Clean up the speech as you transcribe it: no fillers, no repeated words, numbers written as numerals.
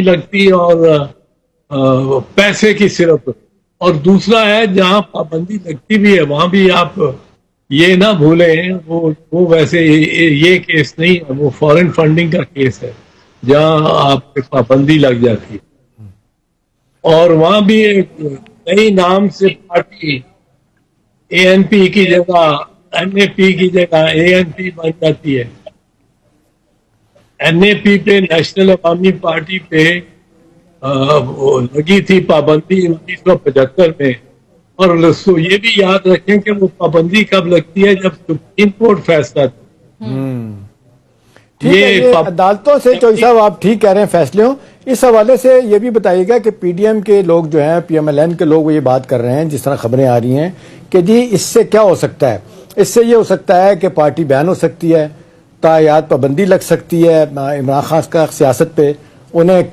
लगती और पैसे की सिर्फ, और दूसरा है जहां पाबंदी लगती भी है वहां भी आप ये ना भूलें वो वैसे ये केस नहीं है, वो फॉरेन फंडिंग का केस है जहां आप पाबंदी लग जाती है। और वहां भी एक नई नाम से पार्टी एएनपी की जगह एनएपी की जगह एएनपी बन जाती है। एनएपी पे नेशनल अवामी पार्टी पे वो लगी थी पाबंदी 1975 में, और ये भी याद रखें कि वो पाबंदी कब लगती है जब सुप्रीम कोर्ट फैसला। ठीक है, ये अदालतों से चौधरी साहब आप ठीक कह रहे हैं फैसले हो। इस हवाले से ये भी बताइएगा कि पीडीएम के लोग जो हैं, पीएमएलएन के लोग, वो ये बात कर रहे हैं, जिस तरह खबरें आ रही हैं कि जी इससे क्या हो सकता है, इससे ये हो सकता है कि पार्टी बैन हो सकती है, तायात पाबंदी लग सकती है, इमरान खान का सियासत पे उन्हें